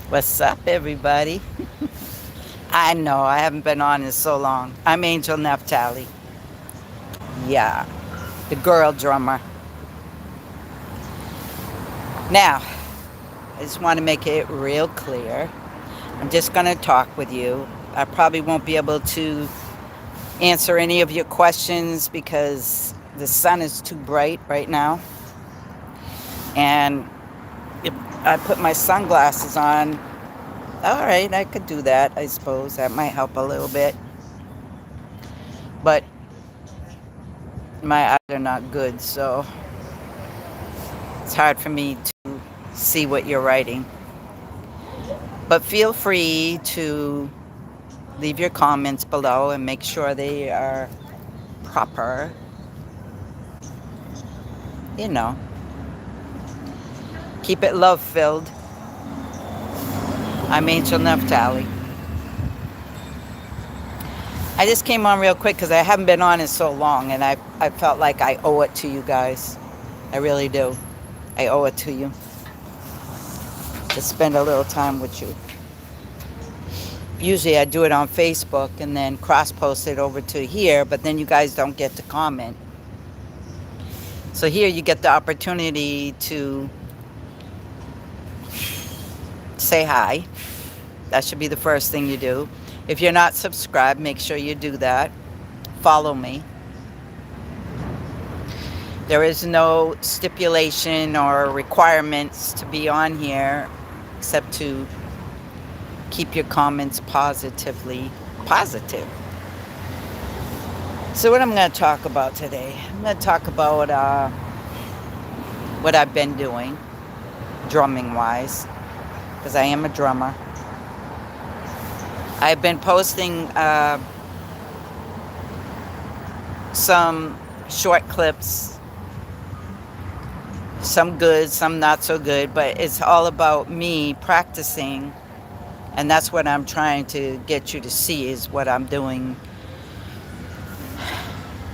What's up, everybody? I know I haven't been on in so long. I'm AngelNaphtalie. Yeah, the girl drummer. Now, I just want to make it real clear. I'm just going to talk with you. I probably won't be able to answer any of your questions because the sun is too bright right now. And if I put my sunglasses on, all right, I could do that, I suppose. That might help a little bit. But my eyes are not good, so it's hard for me to see what you're writing. But feel free to leave your comments below and make sure they are proper. You know, keep it love filled. I'm AngelNaphtalie. I just came on real quick because I haven't been on in so long, and I felt like I owe it to you guys. I really do. I owe it to you to spend a little time with you. Usually I do it on Facebook and then cross post it over to here, but then you guys don't get to comment. So here you get the opportunity to say hi. That should be the first thing you do. If you're not subscribed, make sure you do that. Follow me. There is no stipulation or requirements to be on here except to keep your comments positive. So what I'm going to talk about today, I'm going to talk about what I've been doing drumming wise, because I am a drummer. I've been posting some short clips, some good, some not so good, but it's all about me practicing, and that's what I'm trying to get you to see is what I'm doing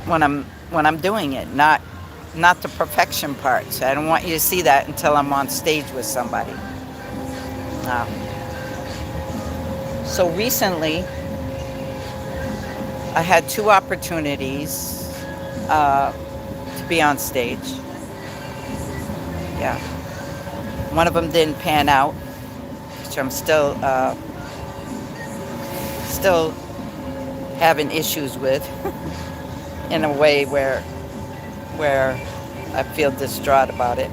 when I'm doing it, not the perfection part. So I don't want you to see that until I'm on stage with somebody. Um, so recently, I had two opportunities to be on stage. Yeah, one of them didn't pan out, which I'm still having issues with, in a way where I feel distraught about it.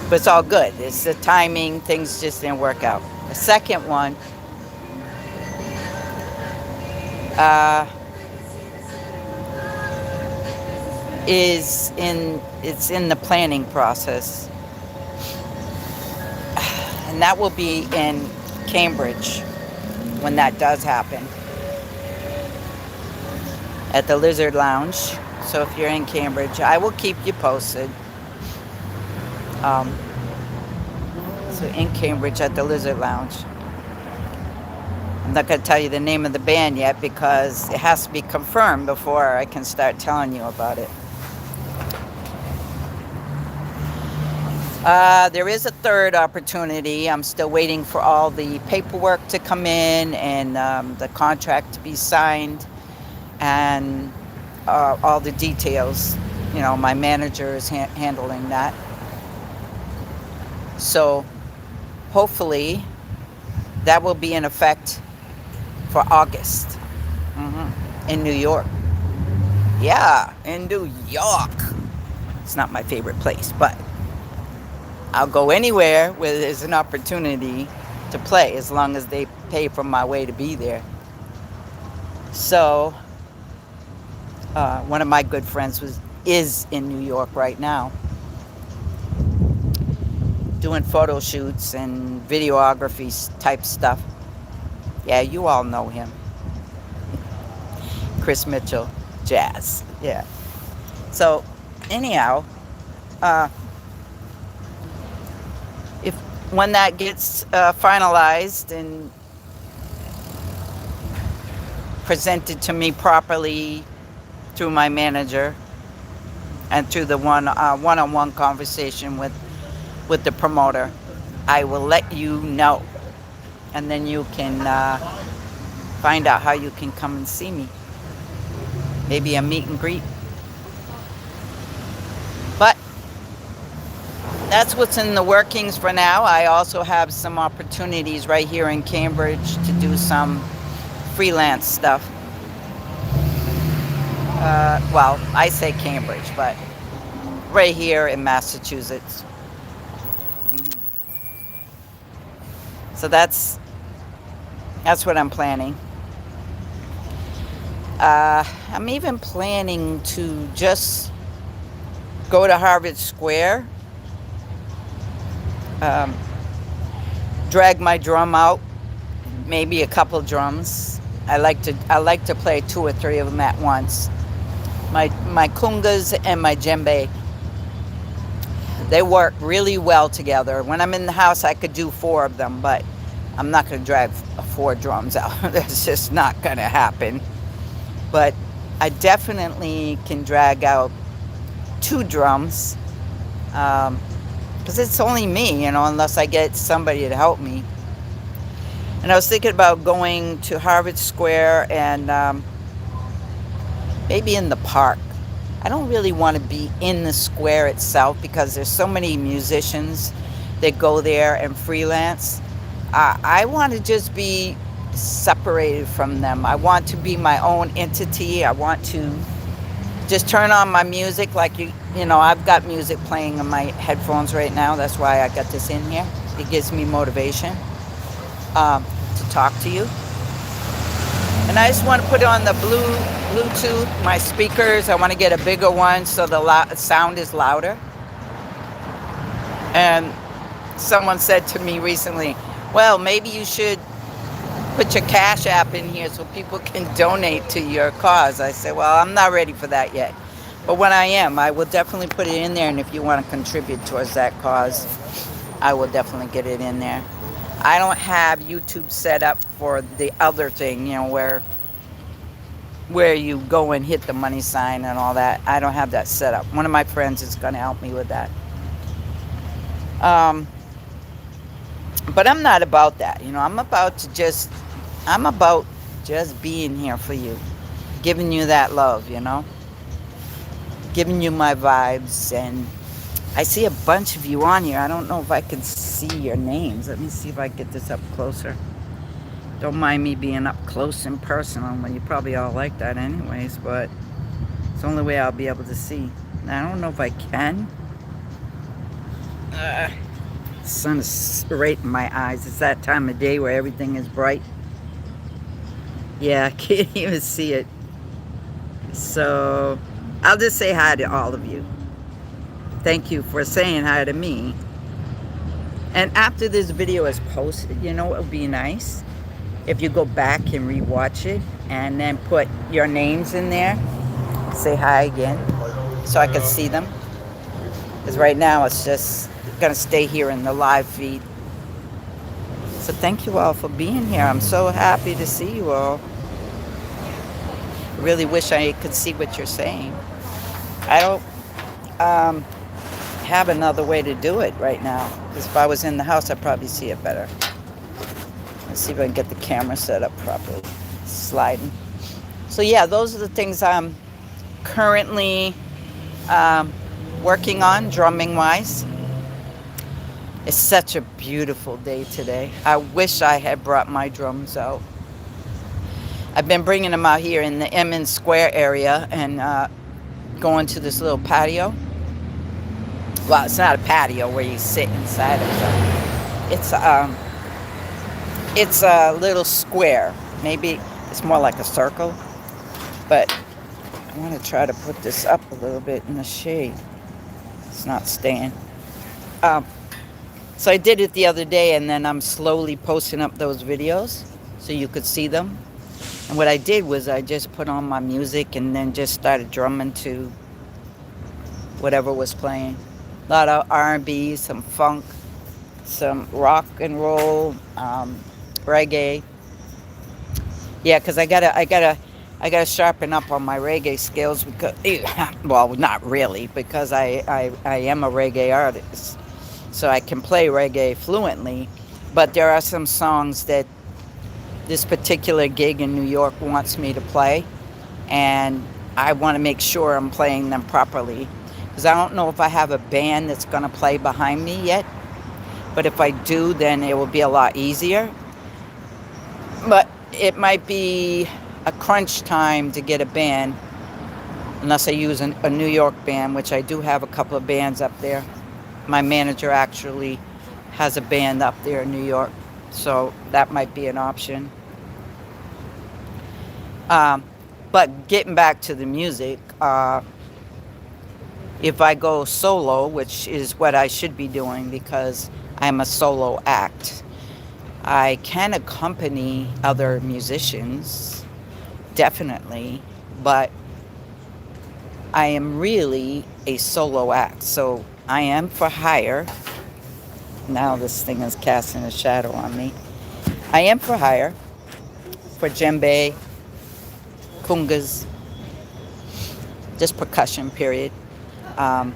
But it's all good. It's the timing. Things just didn't work out. The second one it's in the planning process, and that will be in Cambridge when that does happen, at the Lizard Lounge. So if you're in Cambridge, I will keep you posted. So in Cambridge at the Lizard Lounge. I'm not going to tell you the name of the band yet because it has to be confirmed before I can start telling you about it. There is a third opportunity. I'm still waiting for all the paperwork to come in and the contract to be signed and all the details. You know, my manager is handling that. So hopefully that will be in effect for August in New York. Yeah, in New York. It's not my favorite place, but I'll go anywhere where there's an opportunity to play as long as they pay for my way to be there. So one of my good friends is in New York right now doing photo shoots and videography type stuff. Yeah, you all know him. Chris Mitchell, jazz. Yeah. So anyhow, if when that gets finalized and presented to me properly through my manager and through the one-on-one conversation with the promoter, I will let you know. And then you can find out how you can come and see me. Maybe a meet and greet. But that's what's in the workings for now. I also have some opportunities right here in Cambridge to do some freelance stuff. Well, I say Cambridge, but right here in Massachusetts. So that's what I'm planning. I'm even planning to just go to Harvard Square, drag my drum out, maybe a couple drums. I like to play 2 or 3 of them at once. My kungas and my djembe, they work really well together. When I'm in the house, I could do 4 of them, but I'm not going to drag 4 drums out. That's just not going to happen. But I definitely can drag out 2 drums, because it's only me, unless I get somebody to help me. And I was thinking about going to Harvard Square and maybe in the park. I don't really want to be in the square itself because there's so many musicians that go there and freelance. I want to just be separated from them. I want to be my own entity. I want to just turn on my music like I've got music playing in my headphones right now. That's why I got this in here. It gives me motivation to talk to you. And I just want to put on the Bluetooth, my speakers. I want to get a bigger one so the sound is louder. And someone said to me recently, well, maybe you should put your Cash App in here so people can donate to your cause. I said, well, I'm not ready for that yet. But when I am, I will definitely put it in there. And if you want to contribute towards that cause, I will definitely get it in there. I don't have YouTube set up for the other thing, where you go and hit the money sign and all that. I don't have that set up. One of my friends is going to help me with that. But I'm not about that. I'm about just being here for you, giving you that love, giving you my vibes. And I see a bunch of you on here. I don't know if I can see your names. Let me see if I get this up closer. Don't mind me being up close and personal. Well, you probably all like that anyways, but it's the only way I'll be able to see. Now, I don't know if I can. The sun is right in my eyes. It's that time of day where everything is bright. Yeah, I can't even see it. So I'll just say hi to all of you. Thank you for saying hi to me. And after this video is posted, what would be nice? If you go back and rewatch it and then put your names in there. Say hi again so I can see them. Because right now it's just going to stay here in the live feed. So thank you all for being here. I'm so happy to see you all. I really wish I could see what you're saying. I don't have another way to do it right now. Because if I was in the house, I'd probably see it better. Let's see if I can get the camera set up properly. Sliding. So yeah, those are the things I'm currently working on, drumming wise. It's such a beautiful day today. I wish I had brought my drums out. I've been bringing them out here in the Emmons Square area and going to this little patio. Well, it's not a patio where you sit inside of something. It's a little square. Maybe it's more like a circle. But I want to try to put this up a little bit in the shade. It's not staying. So I did it the other day, and then I'm slowly posting up those videos so you could see them. And what I did was I just put on my music and then just started drumming to whatever was playing. A lot of R&B, some funk, some rock and roll, reggae. Yeah, because I gotta sharpen up on my reggae skills because, well, not really, because I am a reggae artist. so I can play reggae fluently. But there are some songs that this particular gig in New York wants me to play, and I want to make sure I'm playing them properly. Because I don't know if I have a band that's going to play behind me yet, but if I do, then it will be a lot easier. But it might be a crunch time to get a band unless I use a New York band, which I do have a couple of bands up there. My manager actually has a band up there in New York, so that might be an option. Um, but getting back to the music, if I go solo, which is what I should be doing because I'm a solo act, I can accompany other musicians, definitely, but I am really a solo act. So I am for hire. Now this thing is casting a shadow on me. I am for hire for djembe, kungas, just percussion, period. Um,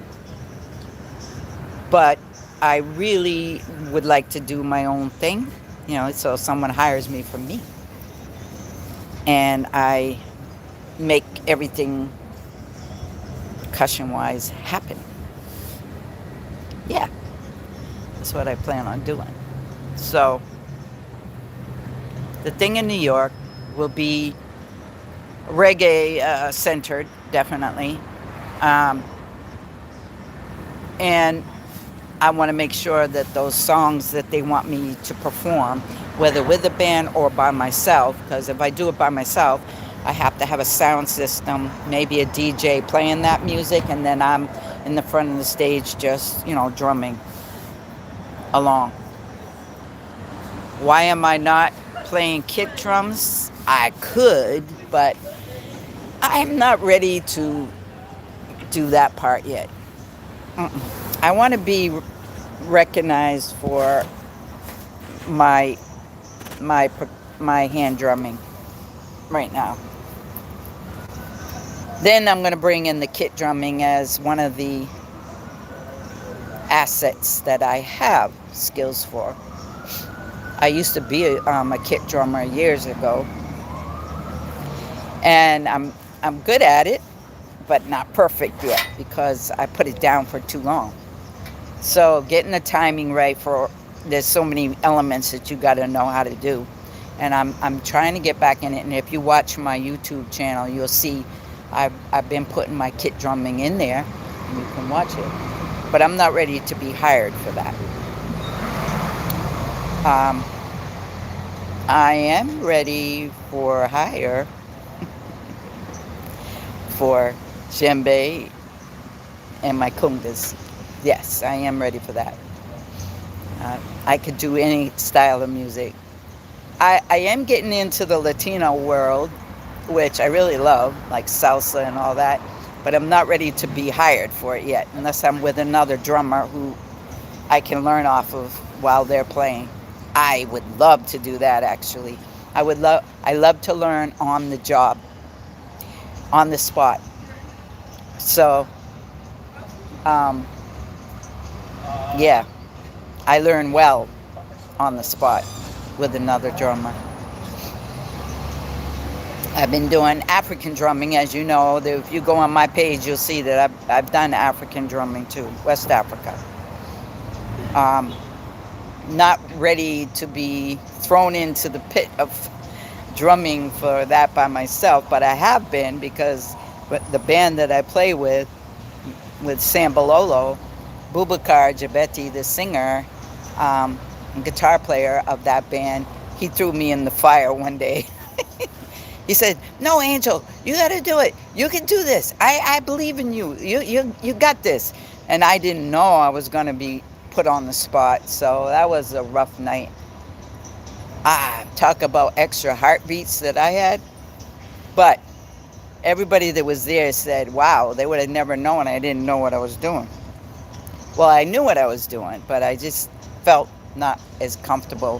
but I really would like to do my own thing, so someone hires me for me. And I make everything percussion-wise happen. Yeah, that's what I plan on doing. So the thing in New York will be reggae centered, definitely. And I want to make sure that those songs that they want me to perform, whether with a band or by myself, because if I do it by myself, I have to have a sound system, maybe a DJ playing that music, and then I'm in the front of the stage just, drumming along. Why am I not playing kick drums? I could, but I'm not ready to do that part yet. I want to be recognized for my hand drumming right now. Then I'm going to bring in the kit drumming as one of the assets that I have skills for. I used to be a kit drummer years ago, and I'm good at it, but not perfect yet because I put it down for too long. So getting the timing right there's so many elements that you got to know how to do, and I'm trying to get back in it. And if you watch my YouTube channel, you'll see I've been putting my kit drumming in there, and you can watch it. But I'm not ready to be hired for that. I am ready for hire for djembe and my kungas. Yes, I am ready for that. I could do any style of music. I am getting into the Latino world, which I really love, like salsa and all that, but I'm not ready to be hired for it yet, unless I'm with another drummer who I can learn off of while they're playing. I would love to do that, actually. I love to learn on the job, on the spot. So, yeah, I learn well on the spot with another drummer. I've been doing African drumming, as you know. If you go on my page, you'll see that I've done African drumming too, West Africa. Not ready to be thrown into the pit of drumming for that by myself, but I have been, because the band that I play with Sambalolo, Boubacar Jabeti, the singer, and guitar player of that band, he threw me in the fire one day. He said, "No, Angel, you got to do it. You can do this. I believe in you. You got this." And I didn't know I was going to be put on the spot, so that was a rough night. Talk about extra heartbeats that I had. But everybody that was there said, wow, they would have never known I didn't know what I was doing. Well, I knew what I was doing, but I just felt not as comfortable.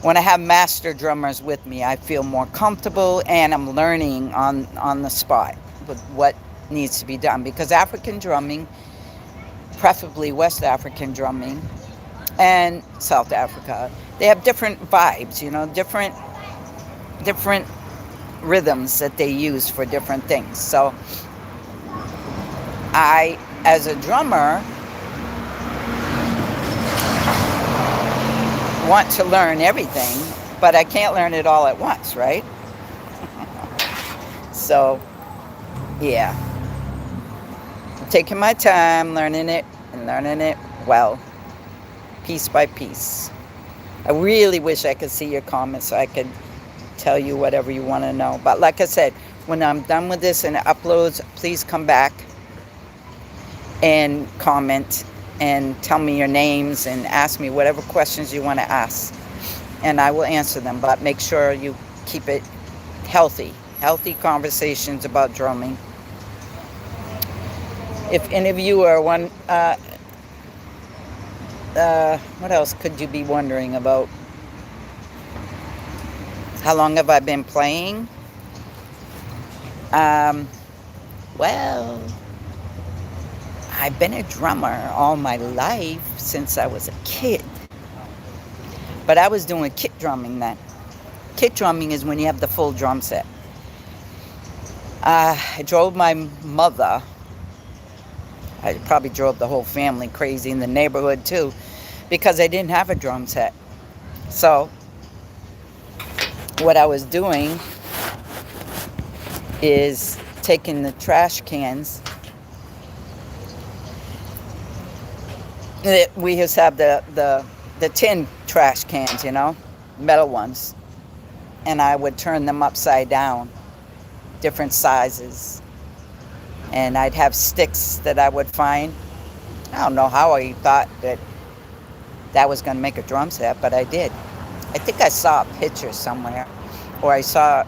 When I have master drummers with me, I feel more comfortable, and I'm learning on the spot with what needs to be done. Because African drumming, preferably West African drumming, and South Africa. They have different vibes, you know, different rhythms that they use for different things. So I, as a drummer, want to learn everything, but I can't learn it all at once, right? So, yeah, I'm taking my time learning it and learning it well, piece by piece. I really wish I could see your comments so I could tell you whatever you want to know. But like I said, when I'm done with this and it uploads, please come back and comment and tell me your names and ask me whatever questions you want to ask. And I will answer them. But make sure you keep it healthy. Healthy conversations about drumming. If any of you are one, what else could you be wondering about? How long have I been playing? Well, I've been a drummer all my life since I was a kid. But I was doing kit drumming then. Kit drumming is when you have the full drum set. I drove my mother. I probably drove the whole family crazy in the neighborhood too, because I didn't have a drum set. So what I was doing is taking the trash cans. We used to have the tin trash cans, you know, metal ones. And I would turn them upside down, different sizes. And I'd have sticks that I would find. I don't know how I thought that was going to make a drum set, but I did. I think I saw a picture somewhere, or I saw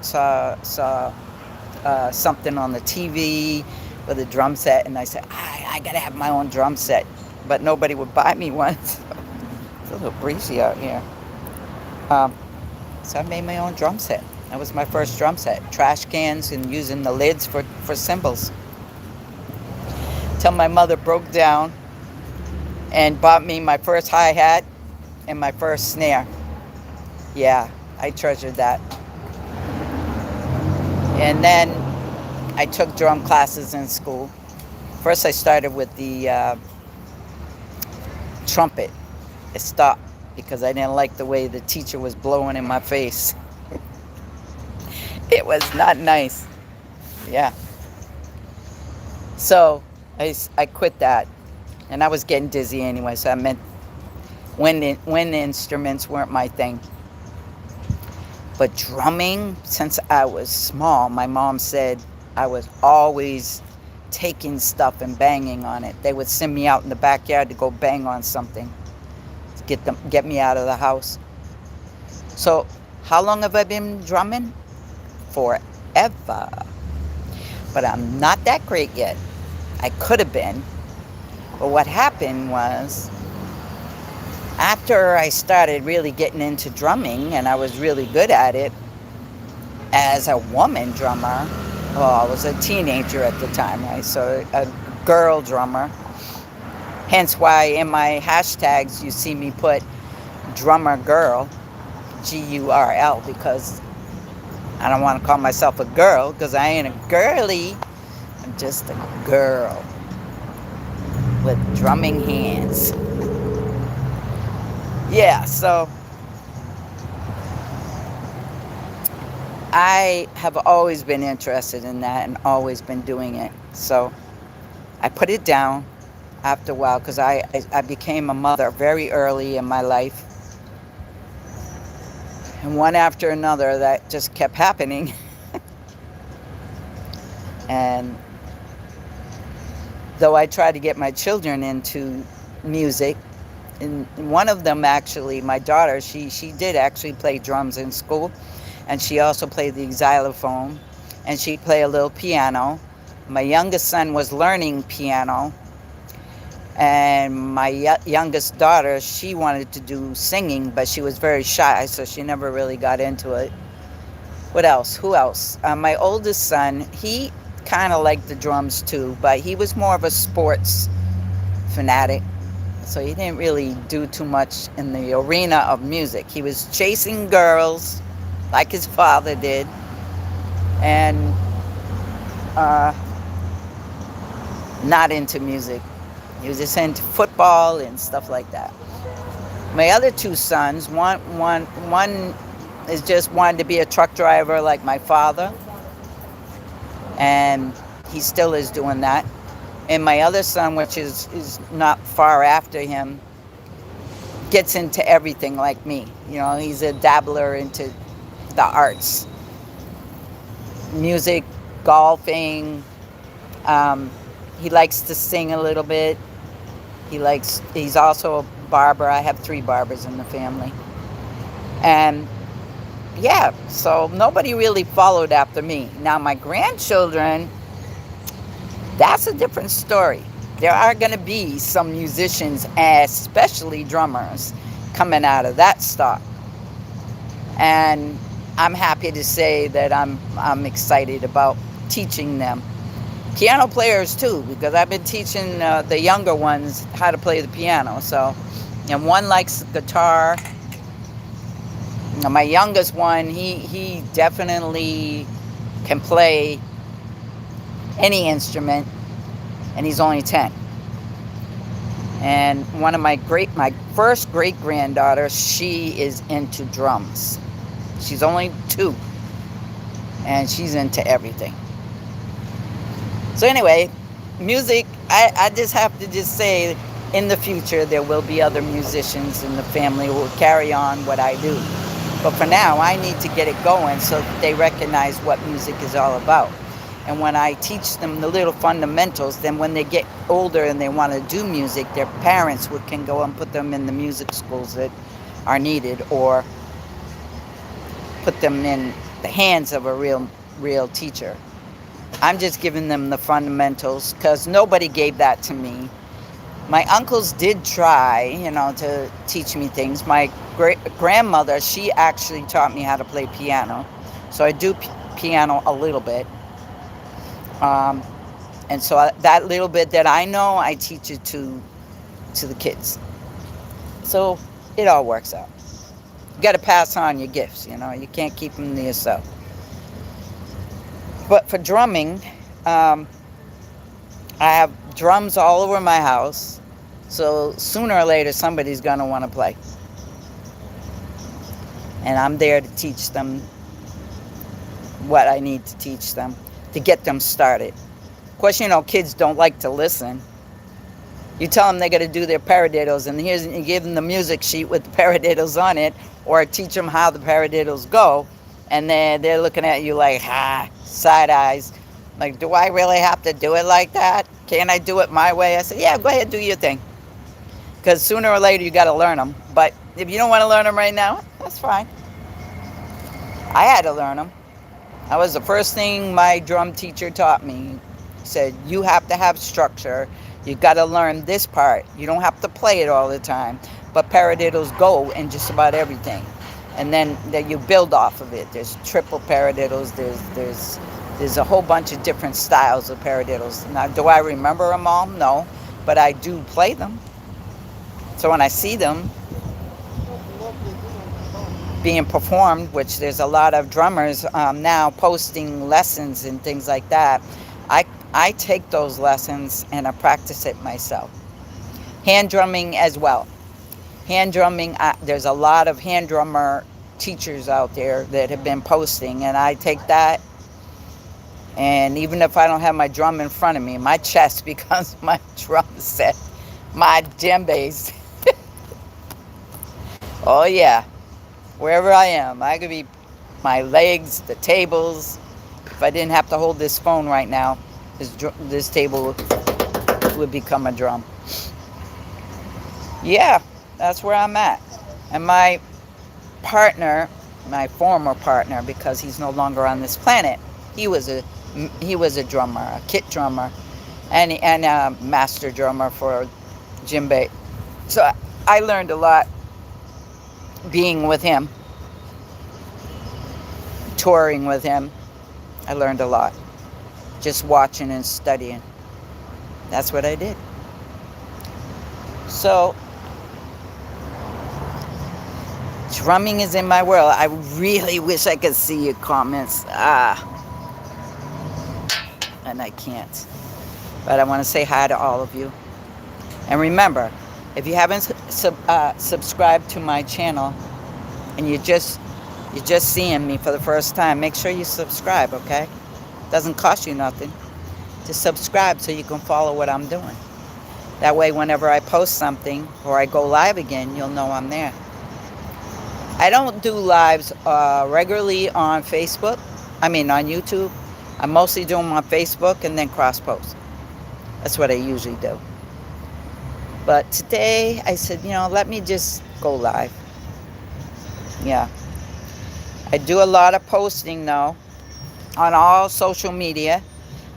something on the TV with a drum set, and I said, I got to have my own drum set. But nobody would buy me one. So it's a little breezy out here. So I made my own drum set. That was my first drum set. Trash cans and using the lids for cymbals. Till my mother broke down and bought me my first hi-hat and my first snare. Yeah, I treasured that. And then I took drum classes in school. First I started with the trumpet. I stopped because I didn't like the way the teacher was blowing in my face. It was not nice. Yeah. So I quit that, and I was getting dizzy anyway, so I meant wind instruments weren't my thing. But drumming, since I was small, my mom said I was always taking stuff and banging on it. They would send me out in the backyard to go bang on something to get me out of the house. So how long have I been drumming? Forever. But I'm not that great yet. I could have been. But what happened was, after I started really getting into drumming and I was really good at it as a woman drummer, well, I was a teenager at the time, right? So a girl drummer. Hence why in my hashtags you see me put drummer girl, G-U-R-L, because I don't want to call myself a girl because I ain't a girly. I'm just a girl with drumming hands. Yeah, so I have always been interested in that and always been doing it. So I put it down after a while because I became a mother very early in my life. And one after another, that just kept happening. And though I tried to get my children into music, and one of them actually, my daughter, she did actually play drums in school. And she also played the xylophone. And she played a little piano. My youngest son was learning piano. And my youngest daughter, she wanted to do singing, but she was very shy, so she never really got into it. What else? Who else? My oldest son, he kind of liked the drums too, but he was more of a sports fanatic. So he didn't really do too much in the arena of music. He was chasing girls like his father did, and uh, not into music. He was just into football and stuff like that. My other two sons, one is just wanted to be a truck driver like my father, and he still is doing that. And my other son, which is not far after him, gets into everything like me. You know, he's a dabbler into the arts, music, golfing. Um, he likes to sing a little bit. He's also a barber. I have 3 barbers in the family. And yeah, so nobody really followed after me. Now my grandchildren, that's a different story. There are going to be some musicians, especially drummers, coming out of that stock. And I'm happy to say that I'm excited about teaching them. Piano players too, because I've been teaching the younger ones how to play the piano. So, and one likes guitar. Now, my youngest one, he definitely can play any instrument, and he's only 10. And one of my first great granddaughter, she is into drums. She's only 2, and she's into everything. So anyway, music, I just have to just say, in the future, there will be other musicians in the family who will carry on what I do. But for now, I need to get it going so that they recognize what music is all about. And when I teach them the little fundamentals, then when they get older and they want to do music, their parents can go and put them in the music schools that are needed, or put them in the hands of a real teacher. I'm just giving them the fundamentals because nobody gave that to me. My uncles did try, to teach me things. My grandmother, she actually taught me how to play piano. So I do piano a little bit. And so that little bit that I know, I teach it to the kids. So it all works out. You got to pass on your gifts, You can't keep them to yourself. But for drumming, I have drums all over my house. So sooner or later, somebody's going to want to play. And I'm there to teach them what I need to teach them to get them started. Of course, kids don't like to listen. You tell them they got to do their paradiddles, and you give them the music sheet with the paradiddles on it, or teach them how the paradiddles go, and they're looking at you like, side eyes. Like, do I really have to do it like that? Can't I do it my way? I said, yeah, go ahead, do your thing. Because sooner or later, you got to learn them. But if you don't want to learn them right now, that's fine. I had to learn them. That was the first thing my drum teacher taught me. He said, you have to have structure. You got to learn this part. You don't have to play it all the time. But paradiddles go in just about everything. And then you build off of it. There's triple paradiddles. There's a whole bunch of different styles of paradiddles. Now, do I remember them all? No. But I do play them. So when I see them being performed, which there's a lot of drummers now posting lessons and things like that, I take those lessons and I practice it myself. Hand drumming as well. Hand drumming, there's a lot of hand drummer teachers out there that have been posting, and I take that, and even if I don't have my drum in front of me, my chest becomes my drum set, my djembes. Oh yeah, wherever I am, I could be my legs, the tables. If I didn't have to hold this phone right now, this table would become a drum. Yeah, that's where I'm at. And my partner, my former partner, because he's no longer on this planet, he was a drummer, a kit drummer, and a master drummer for djembe. So I learned a lot being with him, touring with him. I learned a lot. Just watching and studying. That's what I did. So, drumming is in my world. I really wish I could see your comments. And I can't. But I want to say hi to all of you. And remember, if you haven't subscribed to my channel and you're just seeing me for the first time, make sure you subscribe, okay? Doesn't cost you nothing to subscribe so you can follow what I'm doing. That way, whenever I post something or I go live again, you'll know I'm there. I don't do lives regularly on Facebook. I mean, on YouTube. I mostly do them on Facebook and then cross-post. That's what I usually do. But today, I said, let me just go live. Yeah. I do a lot of posting, though, on all social media.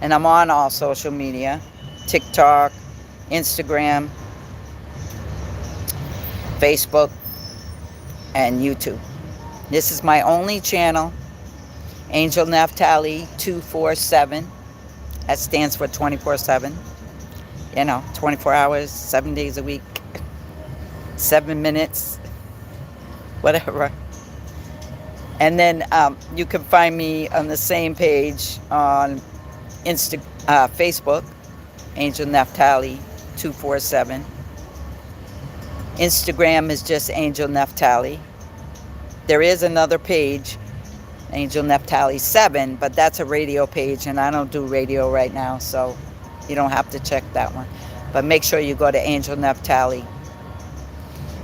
And I'm on all social media. TikTok, Instagram, Facebook, and YouTube. This is my only channel, AngelNaphtalie 247. That stands for 24/7. 24 hours, 7 days a week, 7 minutes, whatever. And then you can find me on the same page on Facebook, AngelNaphtalie 247. Instagram is just AngelNaphtalie. There is another page, AngelNaphtalie 7, but that's a radio page, and I don't do radio right now, so you don't have to check that one. But make sure you go to AngelNaphtalie.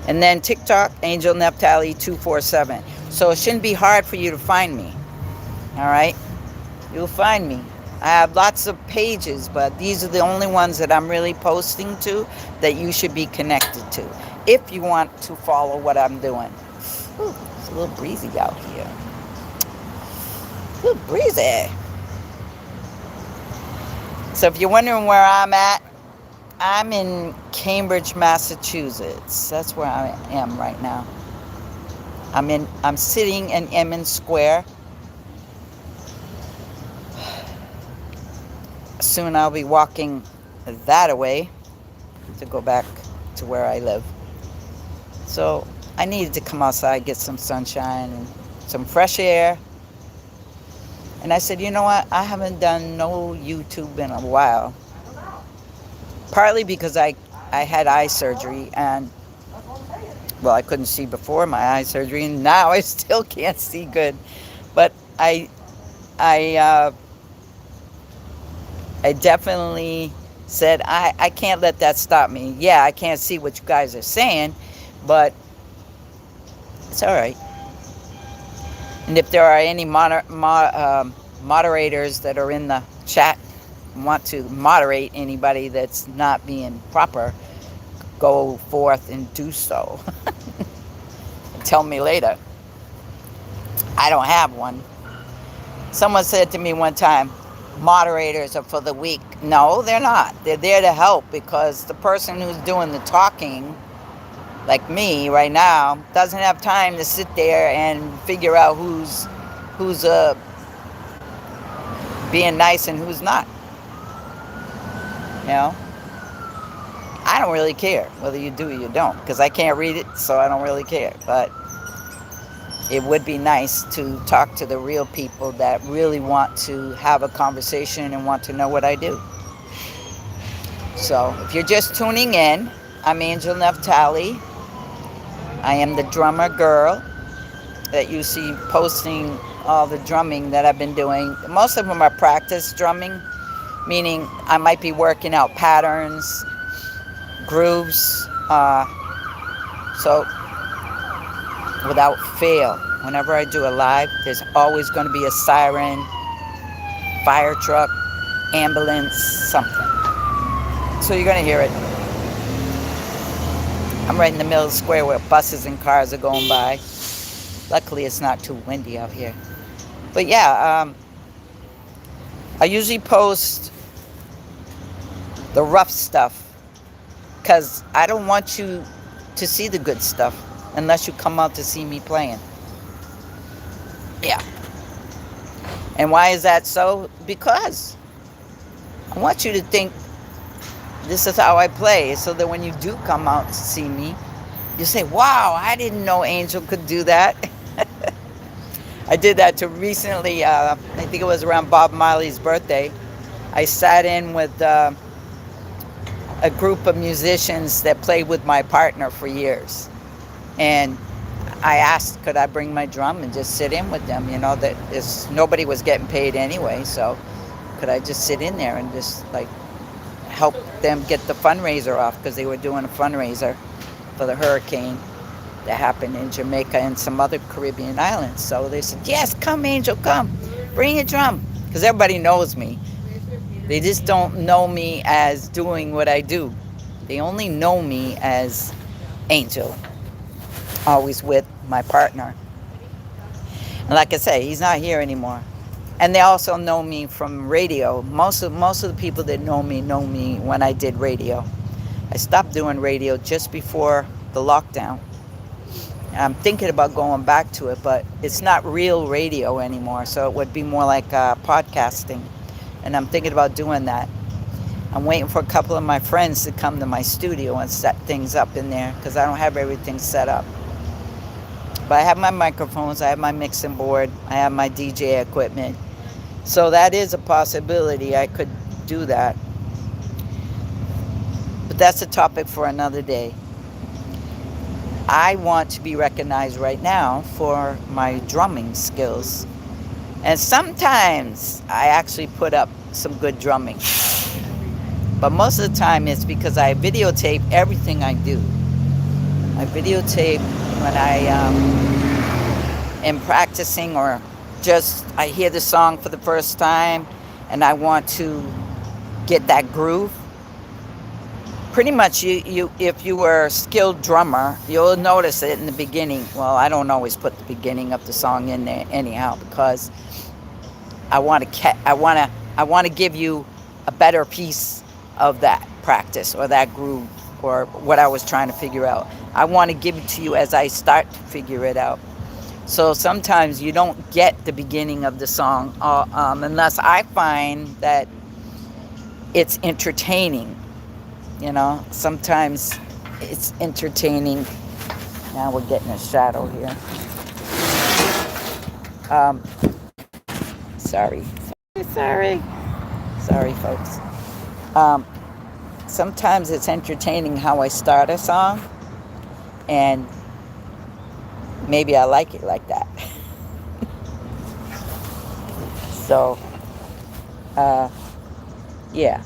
And then TikTok, AngelNaphtalie 247. So it shouldn't be hard for you to find me. All right? You'll find me. I have lots of pages, but these are the only ones that I'm really posting to that you should be connected to if you want to follow what I'm doing. Ooh, it's a little breezy out here. A little breezy. So if you're wondering where I'm at, I'm in Cambridge, Massachusetts. That's where I am right now. I'm sitting in Emmons Square. Soon I'll be walking that away to go back to where I live. So I needed to come outside, get some sunshine and some fresh air. And I said, you know what? I haven't done no YouTube in a while. Partly because I had eye surgery and, well, I couldn't see before my eye surgery, and now I still can't see good. But I definitely said, I can't let that stop me. Yeah, I can't see what you guys are saying, but it's all right. And if there are any moderators that are in the chat and want to moderate anybody that's not being proper, go forth and do so. Tell me later. I don't have one. Someone said to me one time, moderators are for the weak. No, they're not. They're there to help, because the person who's doing the talking, like me right now, doesn't have time to sit there and figure out who's being nice and who's not. I don't really care whether you do or you don't, because I can't read it, so I don't really care. But it would be nice to talk to the real people that really want to have a conversation and want to know what I do. So if you're just tuning in, I'm AngelNaphtalie. I am the drummer girl that you see posting all the drumming that I've been doing. Most of them are practice drumming, meaning I might be working out patterns, grooves, so without fail, whenever I do a live, there's always going to be a siren, fire truck, ambulance, something. So you're going to hear it. I'm right in the middle of the square where buses and cars are going by. Luckily, it's not too windy out here. But yeah, I usually post the rough stuff, because I don't want you to see the good stuff unless you come out to see me playing. Yeah. And why is that so? Because I want you to think This is how I play, so that when you do come out to see me, you say, wow, I didn't know Angel could do that. I did that to recently, I think it was around Bob Marley's birthday. I sat in with a group of musicians that played with my partner for years. And I asked, could I bring my drum and just sit in with them? That nobody was getting paid anyway, so could I just sit in there and just like help them get the fundraiser off, because they were doing a fundraiser for the hurricane that happened in Jamaica and some other Caribbean islands. So they said, yes, come Angel, come, bring your drum, because everybody knows me. They just don't know me as doing what I do. They only know me as Angel, always with my partner. And like I say, he's not here anymore. And they also know me from radio. Most of the people that know me when I did radio. I stopped doing radio just before the lockdown. I'm thinking about going back to it, but it's not real radio anymore, so it would be more like podcasting. And I'm thinking about doing that. I'm waiting for a couple of my friends to come to my studio and set things up in there, because I don't have everything set up. But I have my microphones, I have my mixing board, I have my DJ equipment. So that is a possibility. I could do that. But that's a topic for another day. I want to be recognized right now for my drumming skills. And sometimes I actually put up some good drumming. But most of the time it's because I videotape everything I do. I videotape when I am practicing, or just I hear the song for the first time and I want to get that groove. Pretty much, if you were a skilled drummer, you'll notice it in the beginning. Well, I don't always put the beginning of the song in there anyhow, because I want to give you a better piece of that practice or that groove or what I was trying to figure out. I want to give it to you as I start to figure it out. So sometimes you don't get the beginning of the song unless I find that it's entertaining. Sometimes it's entertaining. Now we're getting a shadow here. Sorry, folks. Sometimes it's entertaining how I start a song, and maybe I like it like that. So, yeah.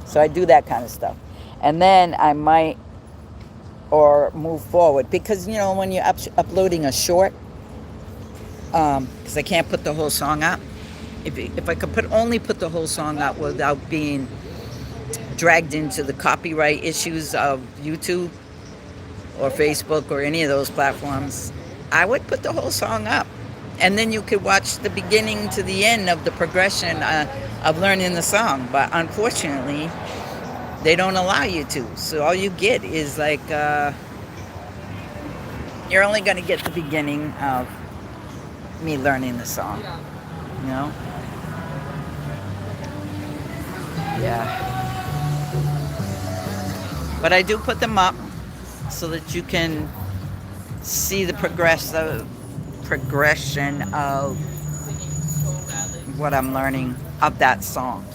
So I do that kind of stuff. And then I might, or move forward. Because, when you're uploading a short, because I can't put the whole song up. If I could only put the whole song up without being dragged into the copyright issues of YouTube or Facebook or any of those platforms, I would put the whole song up. And then you could watch the beginning to the end of the progression of learning the song. But unfortunately, they don't allow you to. So all you get is like, you're only going to get the beginning of me learning the song. Yeah. But I do put them up so that you can see the progression of what I'm learning of that song.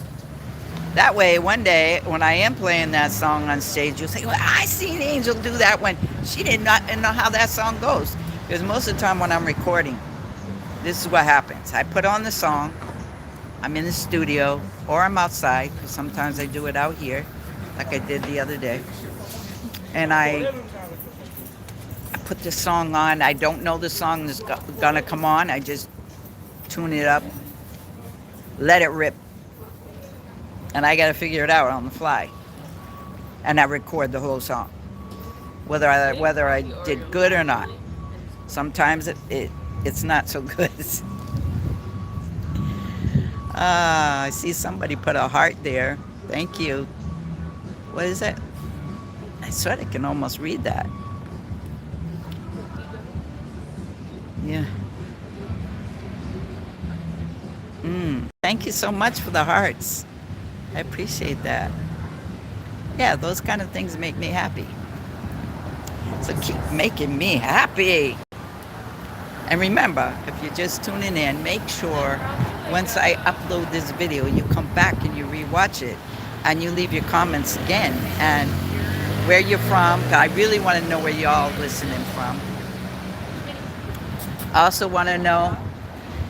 That way, one day, when I am playing that song on stage, you'll say, well, I seen Angel do that when she did not know how that song goes. Because most of the time when I'm recording, this is what happens. I put on the song, I'm in the studio, or I'm outside, because sometimes I do it out here, like I did the other day. And I put the song on. I don't know the song that's gonna come on. I just tune it up, let it rip. And I gotta figure it out on the fly. And I record the whole song, whether I did good or not. Sometimes it's not so good. I see somebody put a heart there. Thank you. What is it? I swear I can almost read that. Yeah. Thank you so much for the hearts. I appreciate that. Yeah, those kind of things make me happy. So keep making me happy. And remember, if you're just tuning in, make sure once I upload this video, you come back and you rewatch it and you leave your comments again and where you're from. I really want to know where y'all listening from. I also want to know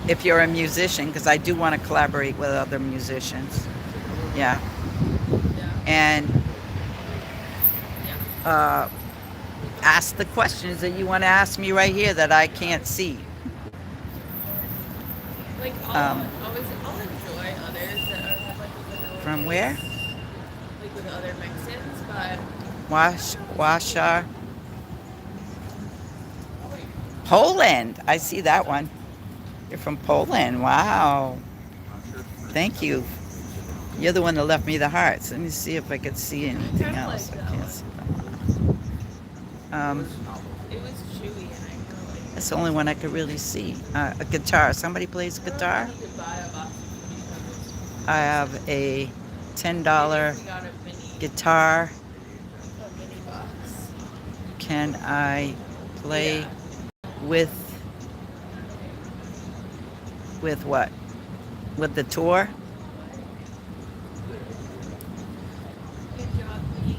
if you're a musician, because I do want to collaborate with other musicians. Yeah. And ask the questions that you want to ask me right here that I can't see. Like, I'll enjoy others that are like with From where? like with other Mexicans, but Washa. Poland. I see that one. You're from Poland. Wow. Thank you. You're the one that left me the hearts. Let me see if I could see anything else. I can't see that. it was chewy and I feel like That's the only one I could really see. A guitar. Somebody plays guitar? you could buy a box of cucumbers. I have a $10 We got a guitar. mini box. Can I play Yeah. with what? With the tour? Good job, Lee.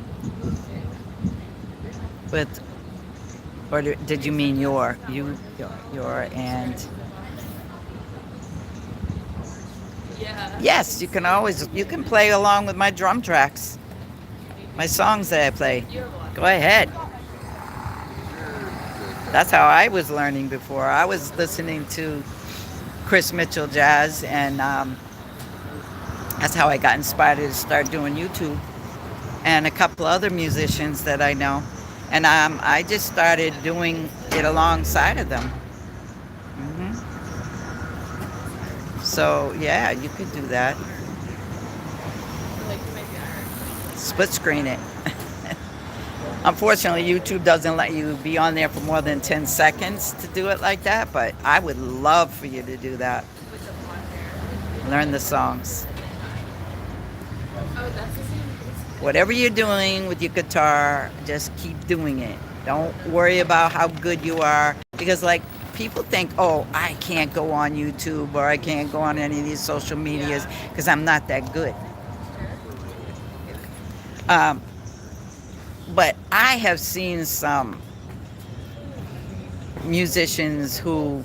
With, or did you mean your and Yeah. yes, you can play along with my drum tracks, my songs that I play. You're welcome. Go ahead. That's how I was learning before. I was listening to Chris Mitchell jazz, and that's how I got inspired to start doing YouTube. And a couple other musicians that I know, and I just started doing it alongside of them. hmm So yeah, you could do that. Like my dad. Split screen it. Unfortunately, YouTube doesn't let you be on there for more than 10 seconds to do it like that, but I would love for you to do that. With the blonde hair. Learn the songs. Oh, that's the same. Whatever you're doing with your guitar, just keep doing it. Don't worry about how good you are, because like people think, oh, I can't go on YouTube or I can't go on any of these social medias because I'm not that good. But I have seen some musicians who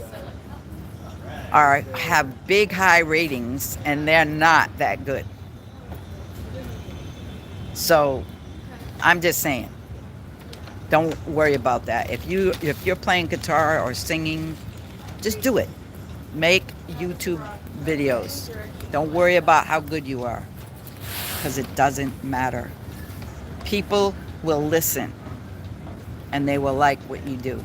have big high ratings and they're not that good. So I'm just saying, don't worry about that. If you're playing guitar or singing, just do it. Make YouTube videos. Don't worry about how good you are, because it doesn't matter. People will listen and they will like what you do.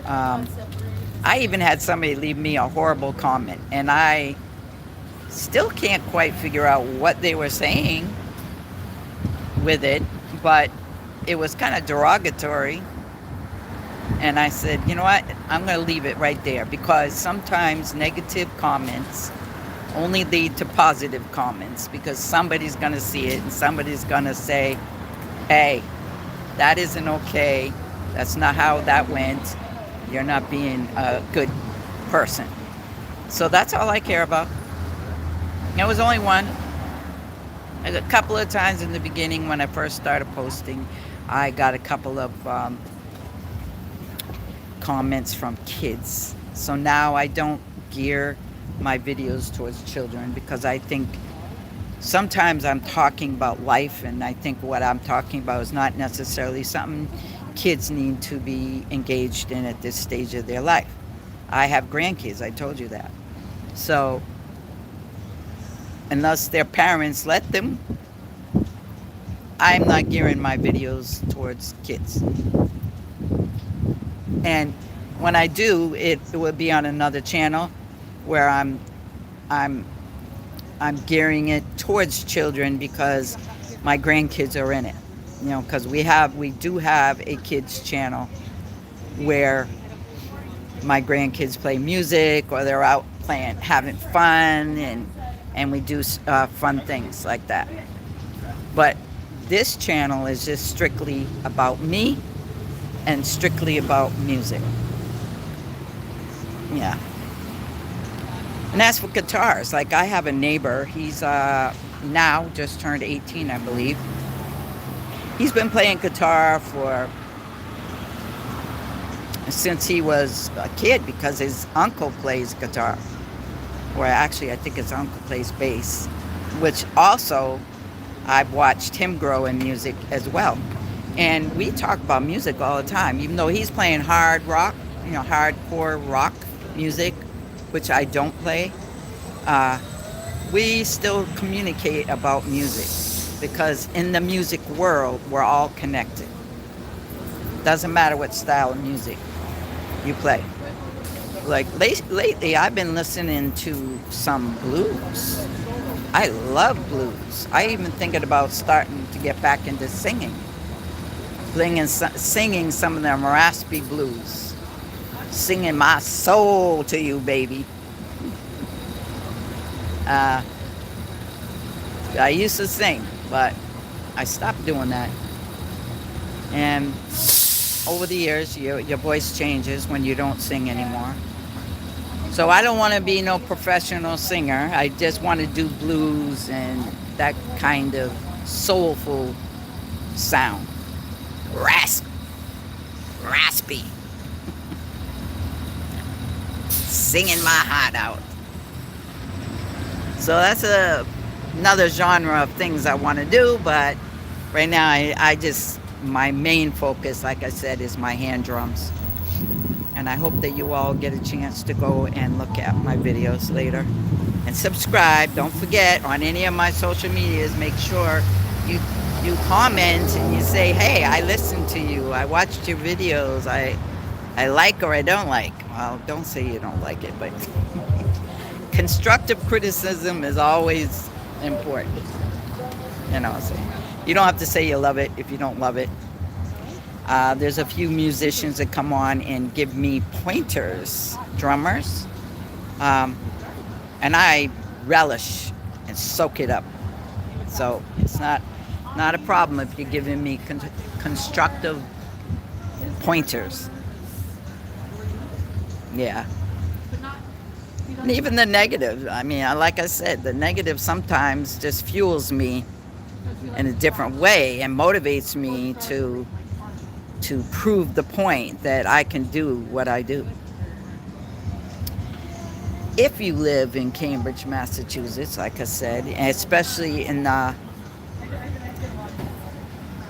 I even had somebody leave me a horrible comment, and I still can't quite figure out what they were saying with it, but it was kind of derogatory. And I said, you know what? I'm going to leave it right there, because sometimes negative comments only lead to positive comments, because somebody's going to see it and somebody's going to say, hey, that isn't okay. That's not how that went. You're not being a good person. So that's all I care about. There was only one. A couple of times in the beginning when I first started posting, I got a couple of comments from kids. So now I don't gear my videos towards children, because I think sometimes I'm talking about life, and I think what I'm talking about is not necessarily something kids need to be engaged in at this stage of their life. I have grandkids, I told you that. So unless their parents let them, I'm not gearing my videos towards kids. And when I do, it will be on another channel where I'm gearing it towards children, because my grandkids are in it. You know, because we do have a kids channel where my grandkids play music, or they're out having fun, and we do fun things like that. But this channel is just strictly about me and strictly about music. Yeah. And as for guitars, like I have a neighbor, he's now just turned 18, I believe. He's been playing guitar for since he was a kid because his uncle plays guitar. Or actually, I think his uncle plays bass, which also I've watched him grow in music as well. And we talk about music all the time, even though he's playing hard rock, hardcore rock music, which I don't play. Uh, we still communicate about music because in the music world, we're all connected. Doesn't matter what style of music you play. Like lately, I've been listening to some blues. I love blues. I even thinking about starting to get back into singing, singing some of them raspy blues, singing my soul to you, baby. Uh, I used to sing, but I stopped doing that. And over the years, your voice changes when you don't sing anymore. So I don't want to be no professional singer. I just want to do blues and that kind of soulful sound. Raspy. Singing my heart out. So that's another genre of things I want to do, but right now my main focus, like I said, is my hand drums. And I hope that you all get a chance to go and look at my videos later. And subscribe. Don't forget, on any of my social medias, make sure you comment and you say, hey, I listened to you. I watched your videos. I like or I don't like. Well, don't say you don't like it, but constructive criticism is always important. So you don't have to say you love it if you don't love it. There's a few musicians that come on and give me pointers, drummers, and I relish and soak it up. So it's not a problem if you're giving me constructive pointers. Yeah. And even the negative. I mean, like I said, the negative sometimes just fuels me in a different way and motivates me to prove the point that I can do what I do. If you live in Cambridge, Massachusetts, like I said, and especially in the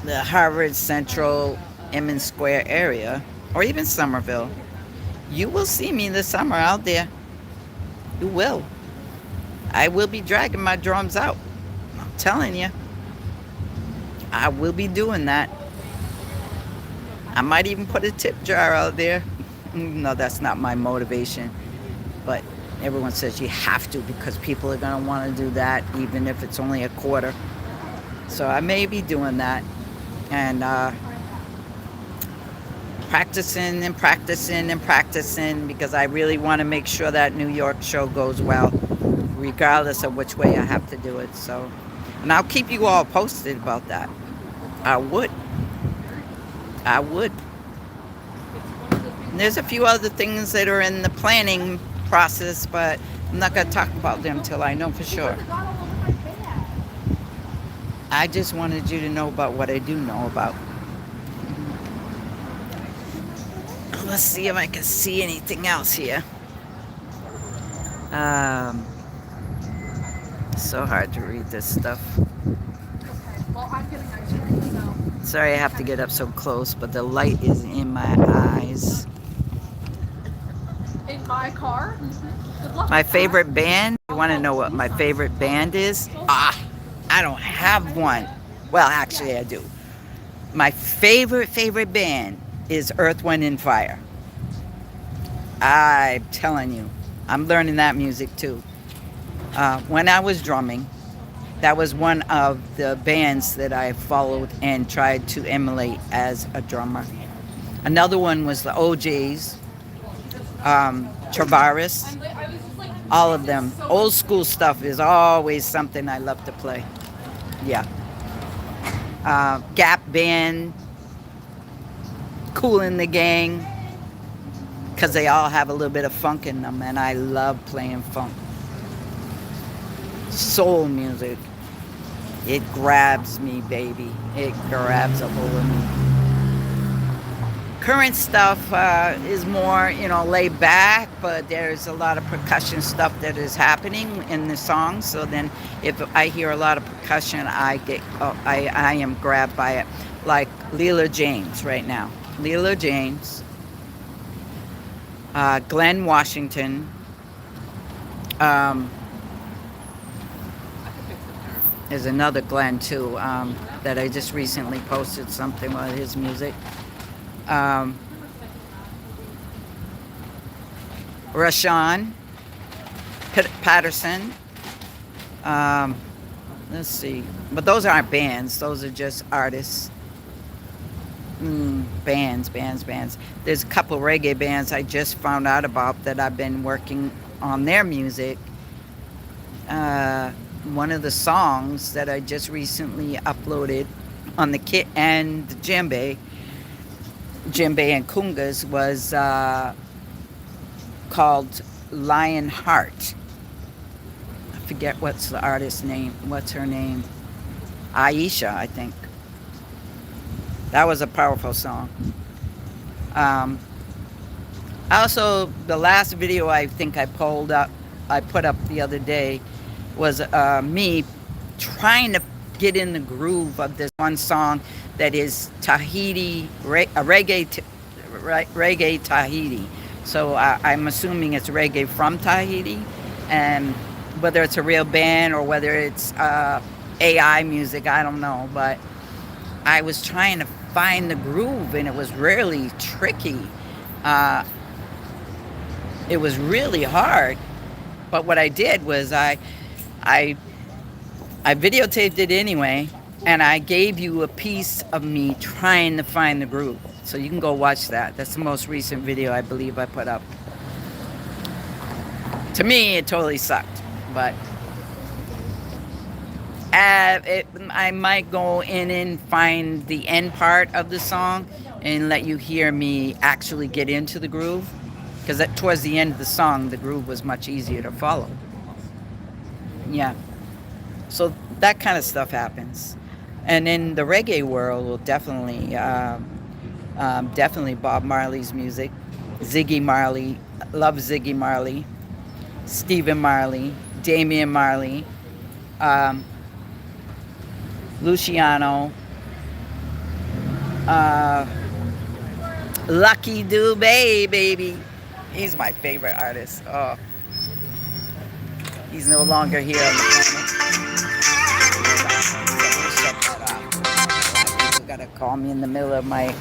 Harvard Central Emmons Square area, or even Somerville, you will see me this summer out there. You will. I will be dragging my drums out. I'm telling you. I will be doing that. I might even put a tip jar out there. No, that's not my motivation. But everyone says you have to because people are going to want to do that even if it's only a quarter. So I may be doing that. And practicing and practicing and practicing because I really want to make sure that New York show goes well, regardless of which way I have to do it. So, and I'll keep you all posted about that. I would. And there's a few other things that are in the planning process, but I'm not going to talk about them till I know for sure. I just wanted you to know about what I do know about. Let's see if I can see anything else here. So hard to read this stuff. Sorry I have to get up so close, but the light is in my eyes. In my car? My favorite band? You want to know what my favorite band is? I don't have one. Well, actually I do. My favorite band is Earth, Wind, and Fire. I'm telling you, I'm learning that music too. When I was drumming, that was one of the bands that I followed and tried to emulate as a drummer. Another one was the OJs, Travaris, all of them. Old school stuff is always something I love to play. Yeah. Gap Band, Cool in the Gang, because they all have a little bit of funk in them, and I love playing funk. Soul music, it grabs me, baby. It grabs a hold of me. Current stuff is more, laid back, but there's a lot of percussion stuff that is happening in the song. So then, if I hear a lot of percussion, I am grabbed by it. Like Leela James right now. Leela James, Glenn Washington. There's another Glenn too that I just recently posted something with his music. Rashawn Patterson. Let's see. But those aren't bands. Those are just artists. Bands. There's a couple reggae bands I just found out about that I've been working on their music. One of the songs that I just recently uploaded on the kit and the djembe and kungas was called Lion Heart. I forget what's the artist's name. What's her name? Aisha, I think. That was a powerful song. Also, the last video I think I put up the other day was me trying to get in the groove of this one song that is Tahiti, reggae Tahiti. So I'm assuming it's reggae from Tahiti, and whether it's a real band or whether it's AI music, I don't know. But I was trying to find the groove, and it was really tricky. It was really hard. But what I did was I videotaped it anyway, and I gave you a piece of me trying to find the groove. So you can go watch that. That's the most recent video I believe I put up. To me, it totally sucked, but I might go in and find the end part of the song and let you hear me actually get into the groove, because towards the end of the song, the groove was much easier to follow. Yeah. So that kind of stuff happens. And in the reggae world, well, definitely Bob Marley's music. Ziggy Marley, love Ziggy Marley. Stephen Marley, Damian Marley, Luciano, Lucky Dubé, baby. He's my favorite artist. Oh, he's no longer here on the planet. People gotta call me in the middle of my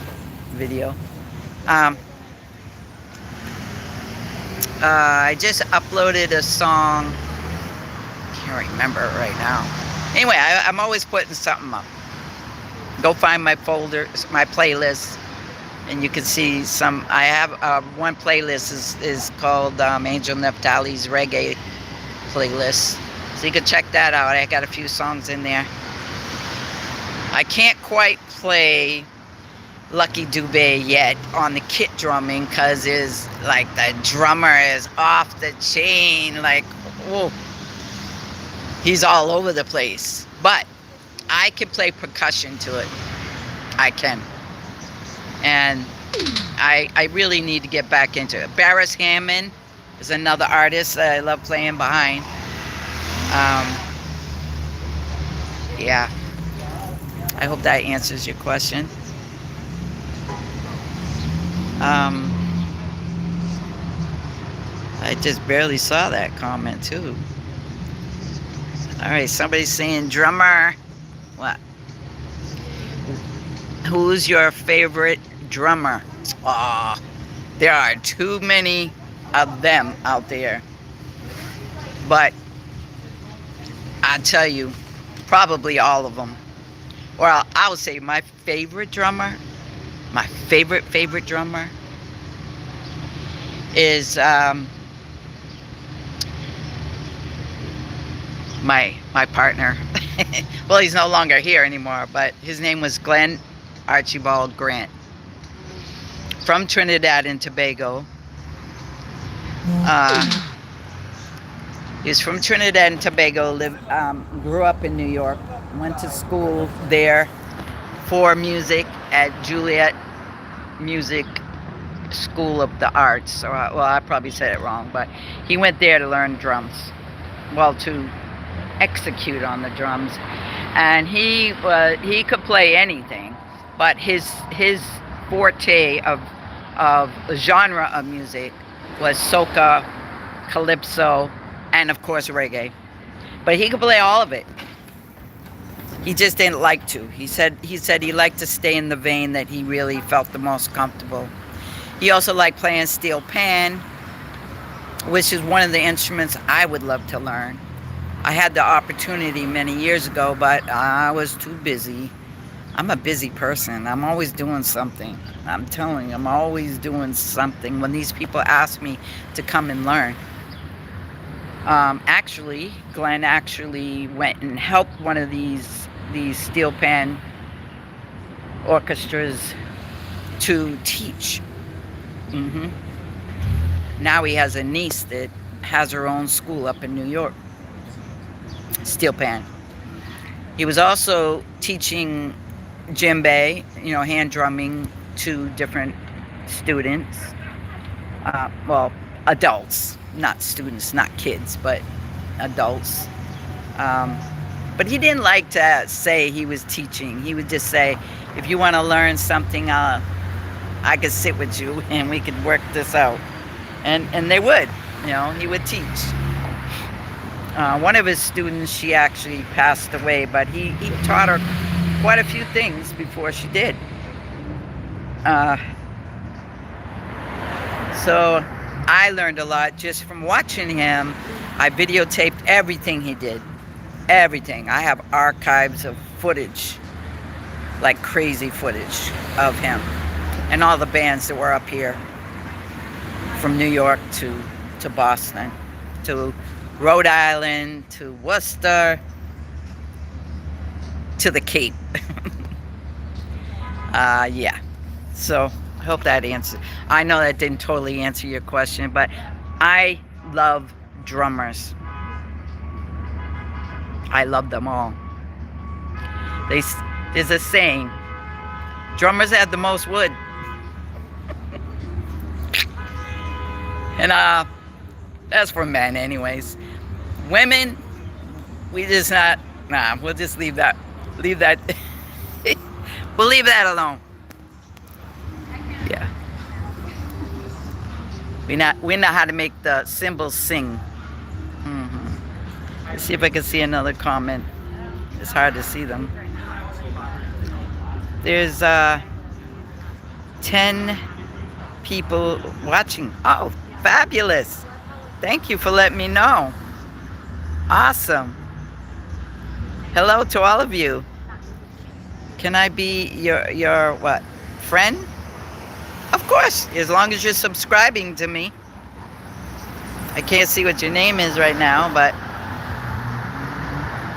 video. I just uploaded a song. Can't remember it right now. Anyway, I'm always putting something up. Go find my folder, my playlist, and you can see some. I have one playlist is called AngelNaphtali's Reggae playlist, so you can check that out. I got a few songs in there. I can't quite play Lucky Dubé yet on the kit drumming, because is like the drummer is off the chain, like, whoa, he's all over the place. But I can play percussion to it. I can. And I really need to get back into it. Barris Hammond is another artist that I love playing behind. Yeah. I hope that answers your question. I just barely saw that comment too. All right, somebody's saying drummer. What? Who's your favorite drummer? Oh, there are too many of them out there. But I tell you, probably all of them. Or I would say my favorite drummer. My favorite drummer is my partner. Well, he's no longer here anymore, but his name was Glenn Archibald Grant, from Trinidad and Tobago. He's from Trinidad and Tobago. Grew up in New York. Went to school there for music at Juilliard Music School of the Arts. Or, well, I probably said it wrong, but he went there to learn drums. Well, to execute on the drums, and he could play anything, but his forte of genre of music was soca, calypso, and of course reggae. But he could play all of it. He just didn't like to. He said he liked to stay in the vein that he really felt the most comfortable. He also liked playing steel pan, which is one of the instruments I would love to learn. I had the opportunity many years ago, but I was too busy. I'm a busy person. I'm always doing something. I'm telling you, I'm always doing something when these people ask me to come and learn. Actually, Glenn actually went and helped one of these steel pan orchestras to teach. Now he has a niece that has her own school up in New York. Steel pan. He was also teaching djembe, hand drumming, to different students. Well, adults, not students, not kids, but adults. But he didn't like to say he was teaching. He would just say, if you want to learn something, I could sit with you and we could work this out. And they would, he would teach. One of his students, she actually passed away, but he taught her quite a few things before she did. So I learned a lot just from watching him. I videotaped everything he did. Everything. I have archives of footage, like crazy footage of him. And all the bands that were up here, from New York to Boston, to Rhode Island, to Worcester, to the Cape. Yeah. So I hope that answers. I know that didn't totally answer your question, but I love drummers. I love them all. There's a saying, drummers have the most wood. And that's for men anyways. Women, we just not, we'll just leave that we'll leave that alone. Yeah. We know how to make the cymbals sing. Let's see if I can see another comment. It's hard to see them. There's 10 people watching. Oh, fabulous. Thank you for letting me know. Awesome. Hello to all of you. Can I be your what? Friend? Of course, as long as you're subscribing to me. I can't see what your name is right now, but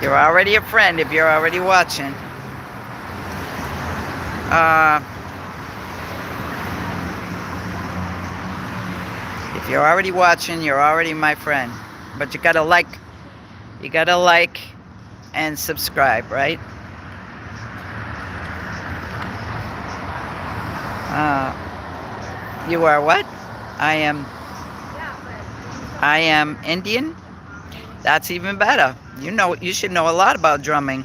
you're already a friend if you're already watching. If you're already watching, you're already my friend. But you gotta like and subscribe, right? You are what? I am Indian. That's even better. You should know a lot about drumming.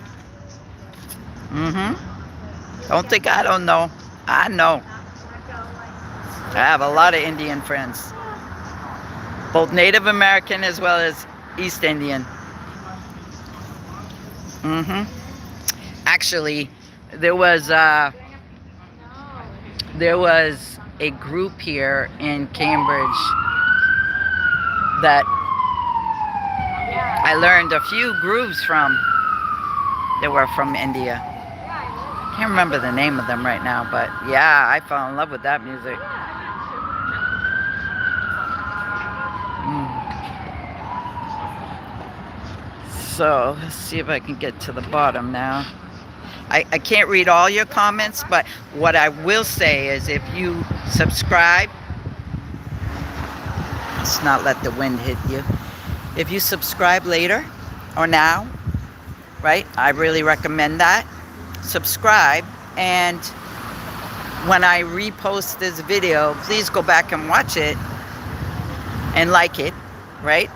Don't think I don't know. I know. I have a lot of Indian friends. Both Native American as well as East Indian. Actually, there was a group here in Cambridge that I learned a few grooves from. They were from India. Can't remember the name of them right now, but yeah, I fell in love with that music. So let's see if I can get to the bottom now. I can't read all your comments, but what I will say is if you subscribe, let's not let the wind hit you. If you subscribe later or now, right, I really recommend that. Subscribe, and when I repost this video, please go back and watch it and like it, right?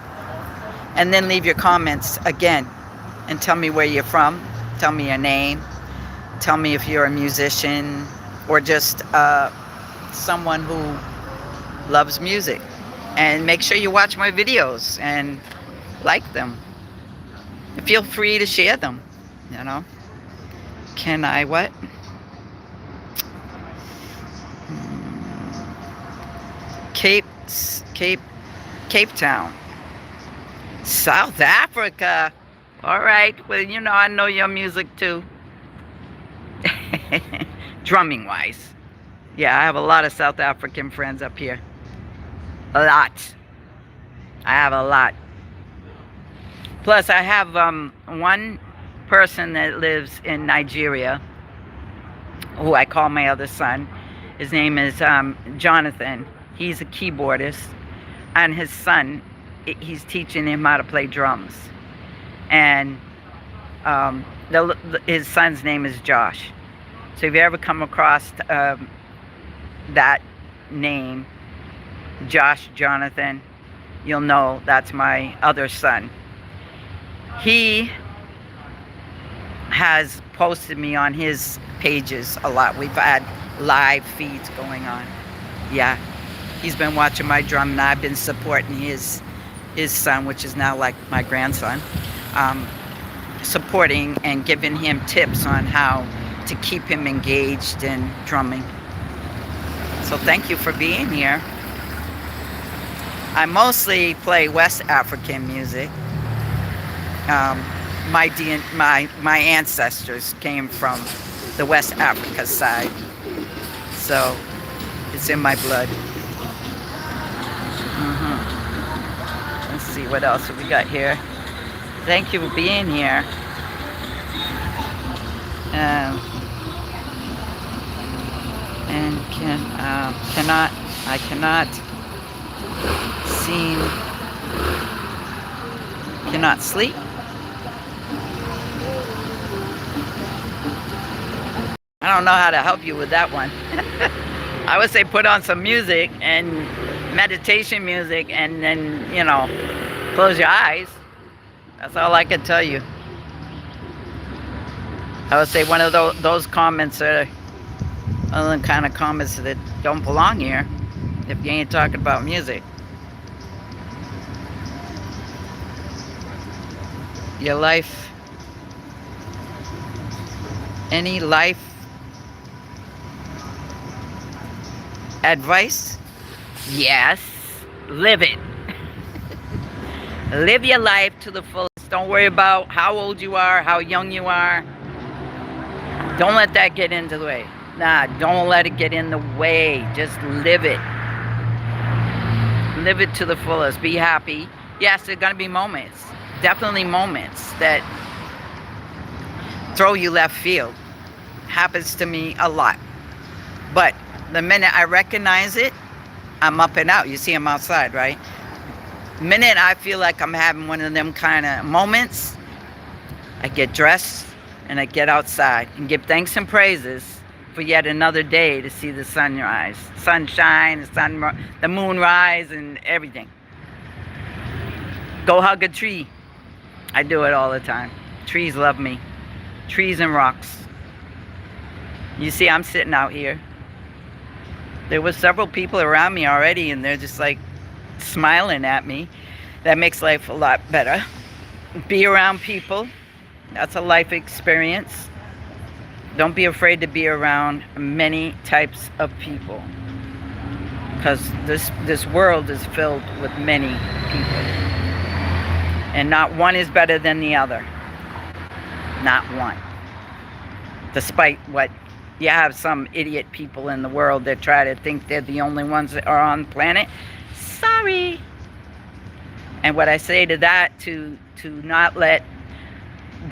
And then leave your comments again and tell me where you're from. Tell me your name. Tell me if you're a musician or just someone who loves music. And make sure you watch my videos and like them. Feel free to share them, you know. Can I what? Cape Town, South Africa. All right. Well, you know, I know your music too. Drumming wise. Yeah, I have a lot of South African friends up here. A lot. I have a lot. Plus, I have one person that lives in Nigeria, who I call my other son. His name is Jonathan. He's a keyboardist, and his son, he's teaching him how to play drums. And his son's name is Josh. So if you ever come across that name, Josh Jonathan, you'll know that's my other son. He has posted me on his pages a lot. We've had live feeds going on. Yeah, he's been watching my drum, and I've been supporting his son, which is now like my grandson, supporting and giving him tips on how to keep him engaged in drumming. So thank you for being here. I mostly play West African music. My ancestors came from the West Africa side, so it's in my blood. Let's see what else have we got here. Thank you for being here. And I cannot sleep. I don't know how to help you with that one. I would say put on some music and meditation music, and then, you know, close your eyes. That's all I can tell you. I would say one of those comments are other kind of comments that don't belong here if you ain't talking about music. Your life, any life advice? Yes, live it. Live your life to the fullest. Don't worry about how old you are, how young you are. Don't let that get into the way. Nah, don't let it get in the way. Just live it. Live it to the fullest. Be happy. Yes, there are going to be moments. Definitely moments that throw you left field. Happens to me a lot. But the minute I recognize it, I'm up and out. You see, I'm outside, right? The minute I feel like I'm having one of them kind of moments, I get dressed and I get outside and give thanks and praises for yet another day to see the sunrise, sunshine, the moon rise, and everything. Go hug a tree. I do it all the time. Trees love me. Trees and rocks. You see, I'm sitting out here. There were several people around me already, and they're just like smiling at me. That makes life a lot better. Be around people. That's a life experience. Don't be afraid to be around many types of people, because this world is filled with many people, and not one is better than the other. Not one. Despite what, you have some idiot people in the world that try to think they're the only ones that are on the planet. Sorry. And what I say to that, to not let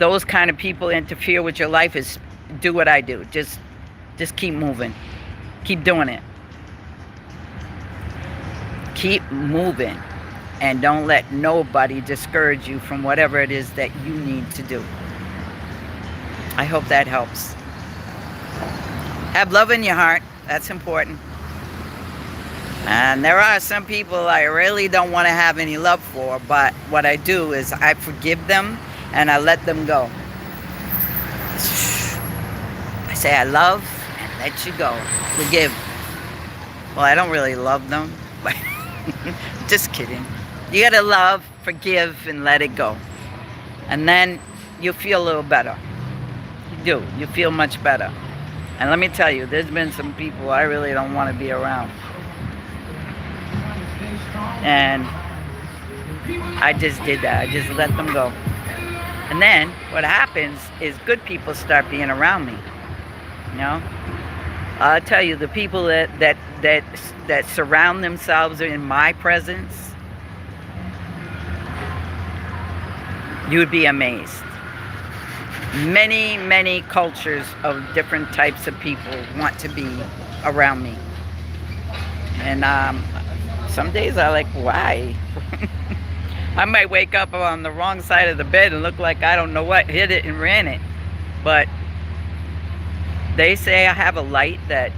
those kind of people interfere with your life, is do what I do. Just keep moving. Keep doing it. Keep moving. And don't let nobody discourage you from whatever it is that you need to do. I hope that helps. Have love in your heart. That's important. And there are some people I really don't want to have any love for, but what I do is I forgive them and I let them go. I say I love and let you go. Forgive. Well, I don't really love them. Just kidding. You gotta love, forgive, and let it go. And then you'll feel a little better. You do. You feel much better. And let me tell you, there's been some people I really don't want to be around. And I just did that. I just let them go. And then what happens is good people start being around me. You know? I'll tell you, the people that surround themselves in my presence, you would be amazed. Many, many cultures of different types of people want to be around me. And some days I like, why? I might wake up on the wrong side of the bed and look like I don't know what hit it and ran it. But they say I have a light that's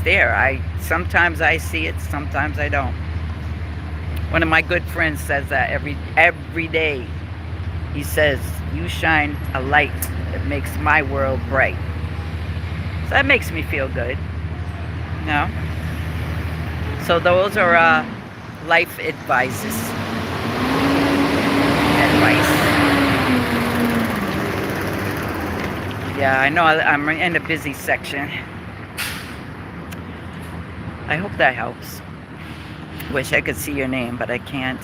there. Sometimes I see it, sometimes I don't. One of my good friends says that every day. He says, you shine a light that makes my world bright. So that makes me feel good. You know? So those are life advices. Yeah, I know I'm in a busy section. I hope that helps. Wish I could see your name, but I can't.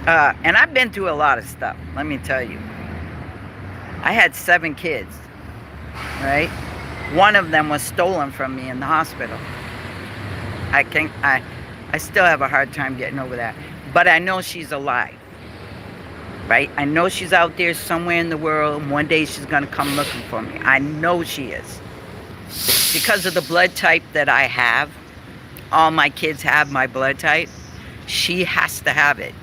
And I've been through a lot of stuff, let me tell you. I had 7 kids, right? One of them was stolen from me in the hospital. I still have a hard time getting over that. But I know she's alive, right? I know she's out there somewhere in the world, and one day she's going to come looking for me. I know she is. Because of the blood type that I have, all my kids have my blood type, she has to have it.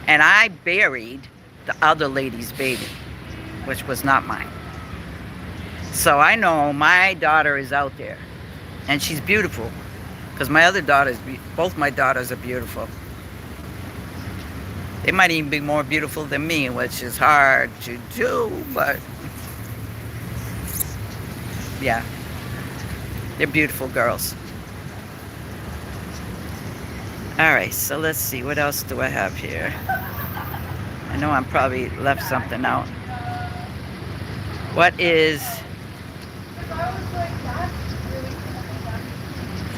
And I buried the other lady's baby, which was not mine. So I know my daughter is out there, and she's beautiful, because my other daughters, both my daughters are beautiful. They might even be more beautiful than me, which is hard to do, but yeah, they're beautiful girls. All right, so let's see, what else do I have here? I know I'm probably left something out. What is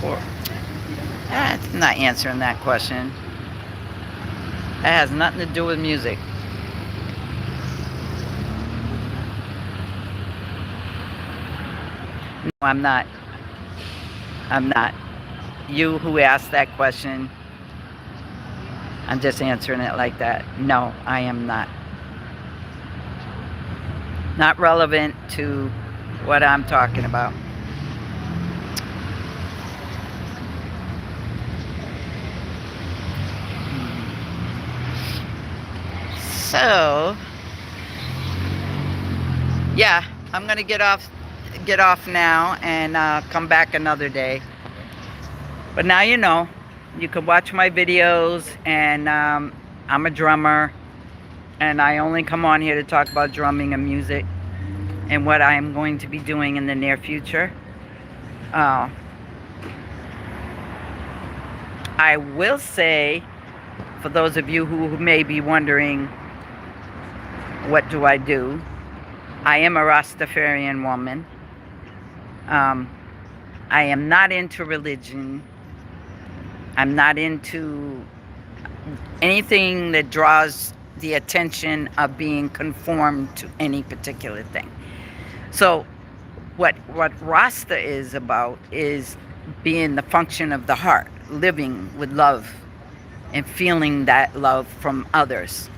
for? I'm not answering that question. That has nothing to do with music. No, I'm not. I'm not. You who asked that question, I'm just answering it like that. No, I am not. Not relevant to what I'm talking about. So, yeah, I'm gonna get off now and come back another day. But now you know, you can watch my videos, and I'm a drummer, and I only come on here to talk about drumming and music and what I am going to be doing in the near future. I will say, for those of you who may be wondering, what do I do? I am a Rastafarian woman. I am not into religion. I'm not into anything that draws the attention of being conformed to any particular thing. So what Rasta is about is being the function of the heart, living with love and feeling that love from others.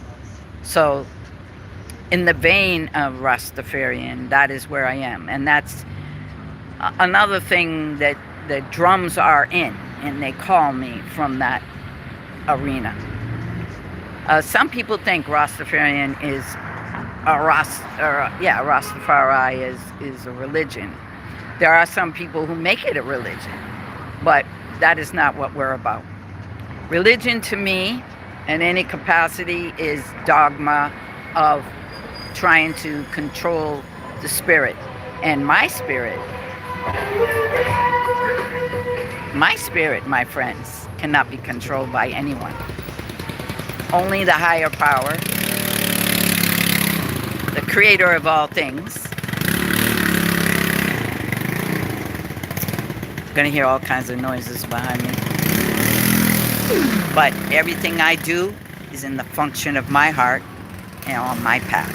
So, in the vein of Rastafarian, that is where I am. And that's another thing that the drums are in, and they call me from that arena. Some people think Rastafarian is Rastafari is a religion. There are some people who make it a religion, but that is not what we're about. Religion to me, in any capacity, is dogma of trying to control the spirit. And my spirit, my friends, cannot be controlled by anyone. Only the higher power, the creator of all things. I'm gonna hear all kinds of noises behind me. But everything I do is in the function of my heart and on my path.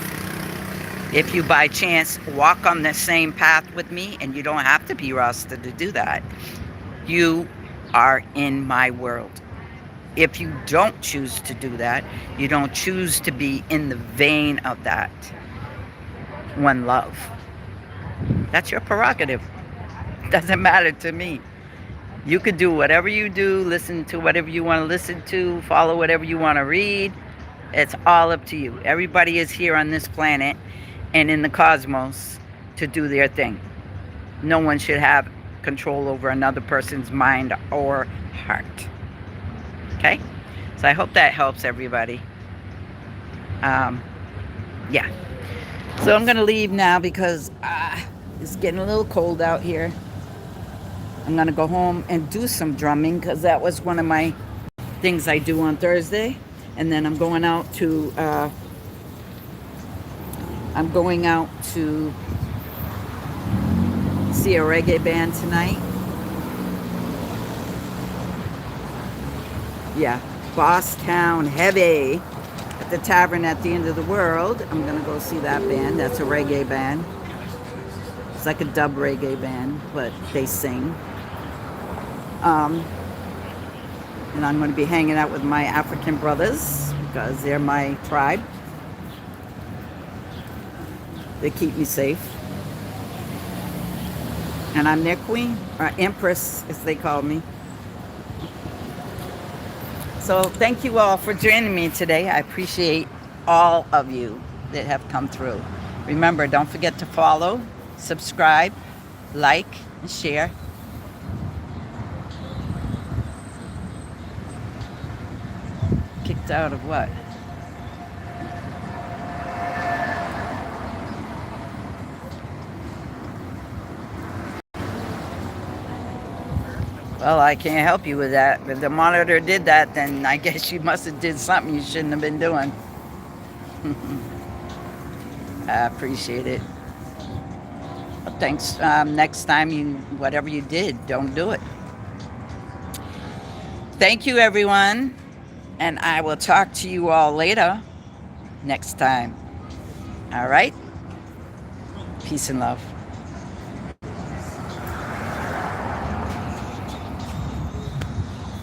If you by chance walk on the same path with me, and you don't have to be Rasta to do that, you are in my world. If you don't choose to do that, you don't choose to be in the vein of that one love. That's your prerogative. Doesn't matter to me. You could do whatever you do, listen to whatever you want to listen to, follow whatever you want to read. It's all up to you. Everybody is here on this planet and in the cosmos to do their thing. No one should have control over another person's mind or heart. Okay? So I hope that helps everybody. Yeah. So I'm going to leave now because it's getting a little cold out here. I'm going to go home and do some drumming because that was one of my things I do on Thursday. And then I'm going out to see a reggae band tonight. Yeah, Boss Town Heavy at the Tavern at the End of the World. I'm going to go see that band. That's a reggae band. It's like a dub reggae band, but they sing. And I'm going to be hanging out with my African brothers because they're my tribe. They keep me safe. And I'm their queen, or empress, as they call me. So thank you all for joining me today. I appreciate all of you that have come through. Remember, don't forget to follow, subscribe, like, and share. Kicked out of what? Well, I can't help you with that. If the monitor did that, then I guess you must have did something you shouldn't have been doing. I appreciate it. Well, thanks. Next time, whatever you did, don't do it. Thank you, everyone. And I will talk to you all later next time. All right? Peace and love.